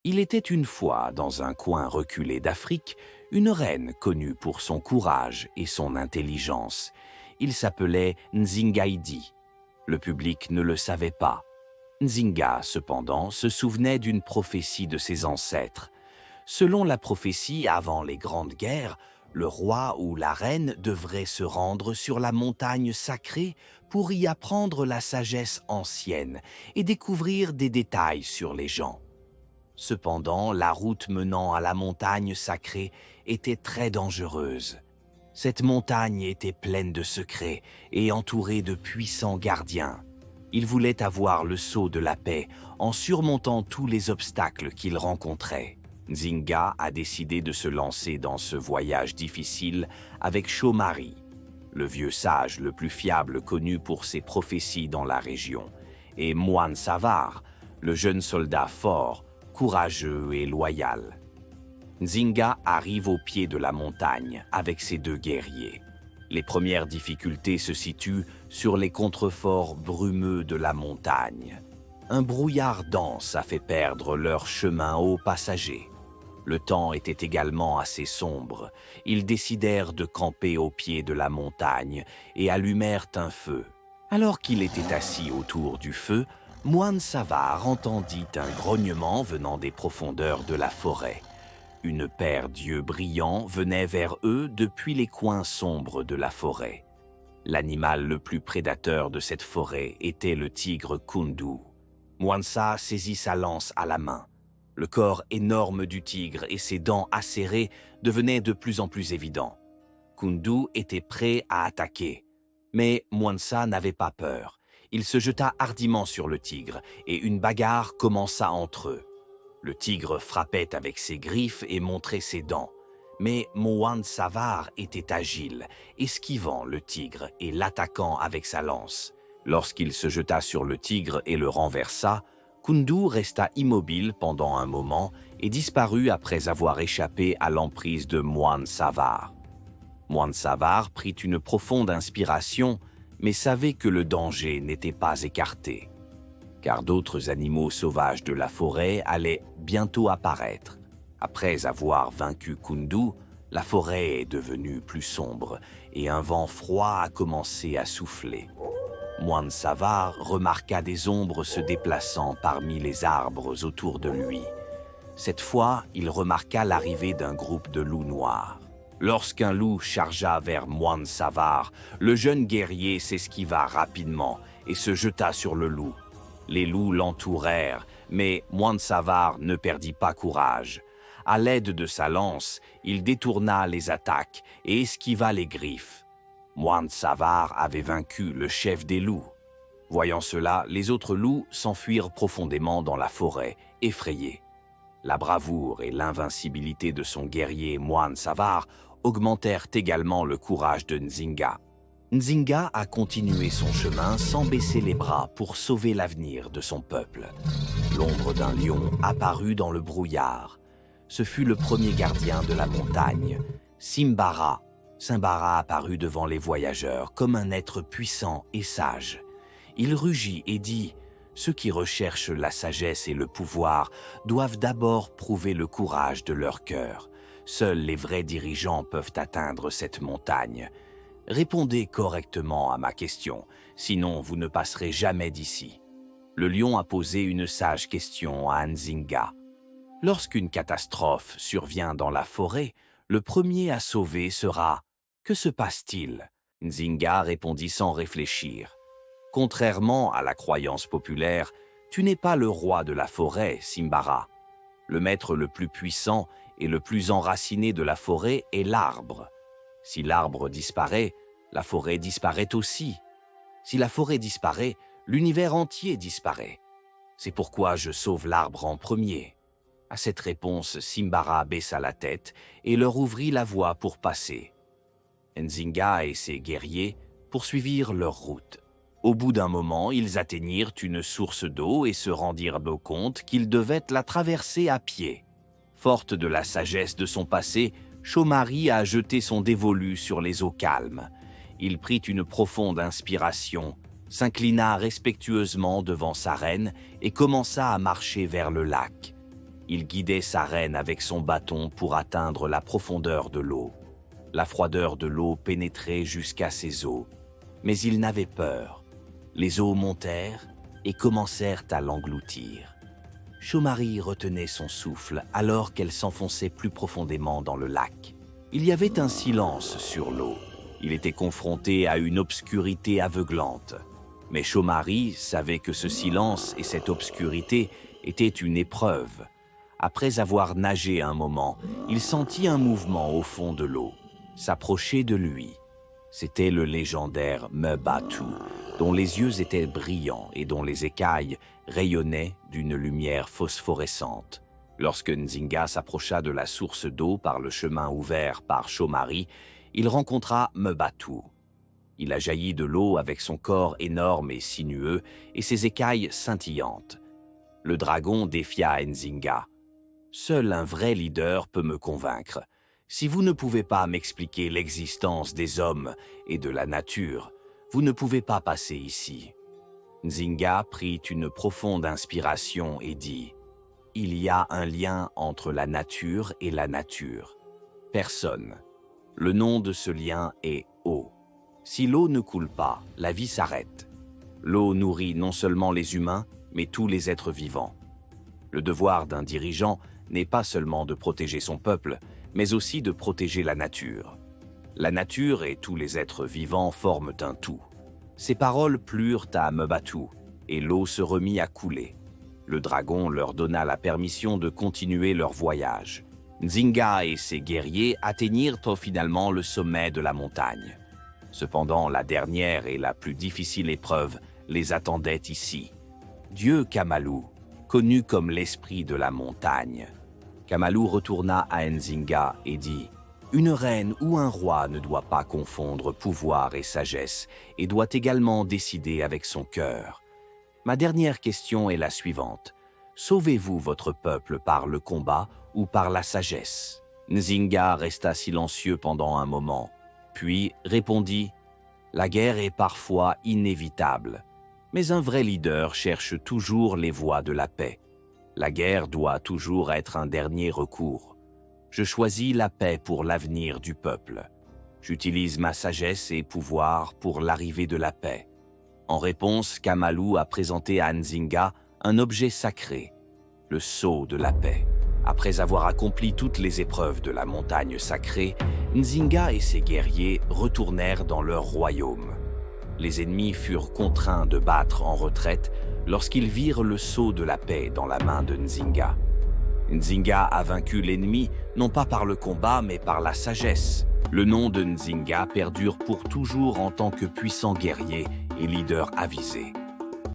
Il était une fois, dans un coin reculé d'Afrique, une reine connue pour son courage et son intelligence. Il s'appelait Nzingaïdi. Le public ne le savait pas. Nzinga, cependant, se souvenait d'une prophétie de ses ancêtres. Selon la prophétie, avant les grandes guerres, le roi ou la reine devrait se rendre sur la montagne sacrée pour y apprendre la sagesse ancienne et découvrir des détails sur les gens. Cependant, la route menant à la montagne sacrée était très dangereuse. Cette montagne était pleine de secrets et entourée de puissants gardiens. Il voulait avoir le sceau de la paix en surmontant tous les obstacles qu'il rencontrait. Nzinga a décidé de se lancer dans ce voyage difficile avec Shomari, le vieux sage le plus fiable connu pour ses prophéties dans la région, et Moine Savar, le jeune soldat fort, courageux et loyal. Nzinga arrive au pied de la montagne avec ses deux guerriers. Les premières difficultés se situent sur les contreforts brumeux de la montagne. Un brouillard dense a fait perdre leur chemin aux passagers. Le temps était également assez sombre. Ils décidèrent de camper au pied de la montagne et allumèrent un feu. Alors qu'il était assis autour du feu, Moine Savar entendit un grognement venant des profondeurs de la forêt. Une paire d'yeux brillants venait vers eux depuis les coins sombres de la forêt. L'animal le plus prédateur de cette forêt était le tigre Kundu. Mwansa saisit sa lance à la main. Le corps énorme du tigre et ses dents acérées devenaient de plus en plus évidents. Kundu était prêt à attaquer, mais Mwansa n'avait pas peur. Il se jeta hardiment sur le tigre et une bagarre commença entre eux. Le tigre frappait avec ses griffes et montrait ses dents. Mais Moine Savar était agile, esquivant le tigre et l'attaquant avec sa lance. Lorsqu'il se jeta sur le tigre et le renversa, Kundu resta immobile pendant un moment et disparut après avoir échappé à l'emprise de Moine Savar. Moine Savar prit une profonde inspiration, mais savait que le danger n'était pas écarté, car d'autres animaux sauvages de la forêt allaient bientôt apparaître. Après avoir vaincu Kundu, la forêt est devenue plus sombre et un vent froid a commencé à souffler. Moine Savar remarqua des ombres se déplaçant parmi les arbres autour de lui. Cette fois, il remarqua l'arrivée d'un groupe de loups noirs. Lorsqu'un loup chargea vers Moine Savar, le jeune guerrier s'esquiva rapidement et se jeta sur le loup. Les loups l'entourèrent, mais Moine Savar ne perdit pas courage. À l'aide de sa lance, il détourna les attaques et esquiva les griffes. Moine Savar avait vaincu le chef des loups. Voyant cela, les autres loups s'enfuirent profondément dans la forêt, effrayés. La bravoure et l'invincibilité de son guerrier Moine Savar augmentèrent également le courage de Nzinga. Nzinga a continué son chemin sans baisser les bras pour sauver l'avenir de son peuple. L'ombre d'un lion apparut dans le brouillard. Ce fut le premier gardien de la montagne, Simbara. Simbara apparut devant les voyageurs comme un être puissant et sage. Il rugit et dit « Ceux qui recherchent la sagesse et le pouvoir doivent d'abord prouver le courage de leur cœur. Seuls les vrais dirigeants peuvent atteindre cette montagne. Répondez correctement à ma question, sinon vous ne passerez jamais d'ici. » Le lion a posé une sage question à Nzinga. Lorsqu'une catastrophe survient dans la forêt, le premier à sauver sera « Que se passe-t-il » Nzinga répondit sans réfléchir. « Contrairement à la croyance populaire, tu n'es pas le roi de la forêt, Simbara. Le maître le plus puissant et le plus enraciné de la forêt est l'arbre. Si l'arbre disparaît, la forêt disparaît aussi. Si la forêt disparaît, l'univers entier disparaît. C'est pourquoi je sauve l'arbre en premier. » À cette réponse, Simbara baissa la tête et leur ouvrit la voie pour passer. Nzinga et ses guerriers poursuivirent leur route. Au bout d'un moment, ils atteignirent une source d'eau et se rendirent compte qu'ils devaient la traverser à pied. Forte de la sagesse de son passé, Shomari a jeté son dévolu sur les eaux calmes. Il prit une profonde inspiration, s'inclina respectueusement devant sa reine et commença à marcher vers le lac. Il guidait sa reine avec son bâton pour atteindre la profondeur de l'eau. La froideur de l'eau pénétrait jusqu'à ses os, mais il n'avait peur. Les eaux montèrent et commencèrent à l'engloutir. Chaumarry retenait son souffle alors qu'elle s'enfonçait plus profondément dans le lac. Il y avait un silence sur l'eau. Il était confronté à une obscurité aveuglante. Mais Chaumarry savait que ce silence et cette obscurité étaient une épreuve. Après avoir nagé un moment, il sentit un mouvement au fond de l'eau, s'approcher de lui. C'était le légendaire Mubatu, dont les yeux étaient brillants et dont les écailles rayonnaient d'une lumière phosphorescente. Lorsque Nzinga s'approcha de la source d'eau par le chemin ouvert par Chaumarry, il rencontra Mubatu. Il a jailli de l'eau avec son corps énorme et sinueux et ses écailles scintillantes. Le dragon défia Nzinga. « Seul un vrai leader peut me convaincre. Si vous ne pouvez pas m'expliquer l'existence des hommes et de la nature, vous ne pouvez pas passer ici. » Nzinga prit une profonde inspiration et dit « Il y a un lien entre la nature et la nature. Personne. Le nom de ce lien est eau. Si l'eau ne coule pas, la vie s'arrête. L'eau nourrit non seulement les humains, mais tous les êtres vivants. Le devoir d'un dirigeant n'est pas seulement de protéger son peuple, mais aussi de protéger la nature. La nature et tous les êtres vivants forment un tout. » Ces paroles plurent à Mubatu, et l'eau se remit à couler. Le dragon leur donna la permission de continuer leur voyage. Nzinga et ses guerriers atteignirent finalement le sommet de la montagne. Cependant, la dernière et la plus difficile épreuve les attendait ici. Dieu Kamalu, connu comme l'esprit de la montagne. Kamalu retourna à Nzinga et dit « Une reine ou un roi ne doit pas confondre pouvoir et sagesse et doit également décider avec son cœur. Ma dernière question est la suivante. Sauvez-vous votre peuple par le combat ou par la sagesse ?» Nzinga resta silencieux pendant un moment, puis répondit « La guerre est parfois inévitable, mais un vrai leader cherche toujours les voies de la paix. La guerre doit toujours être un dernier recours. Je choisis la paix pour l'avenir du peuple. J'utilise ma sagesse et pouvoir pour l'arrivée de la paix. » En réponse, Kamalu a présenté à Nzinga un objet sacré, le sceau de la paix. Après avoir accompli toutes les épreuves de la montagne sacrée, Nzinga et ses guerriers retournèrent dans leur royaume. Les ennemis furent contraints de battre en retraite lorsqu'ils virent le sceau de la paix dans la main de Nzinga. Nzinga a vaincu l'ennemi non pas par le combat mais par la sagesse. Le nom de Nzinga perdure pour toujours en tant que puissant guerrier et leader avisé.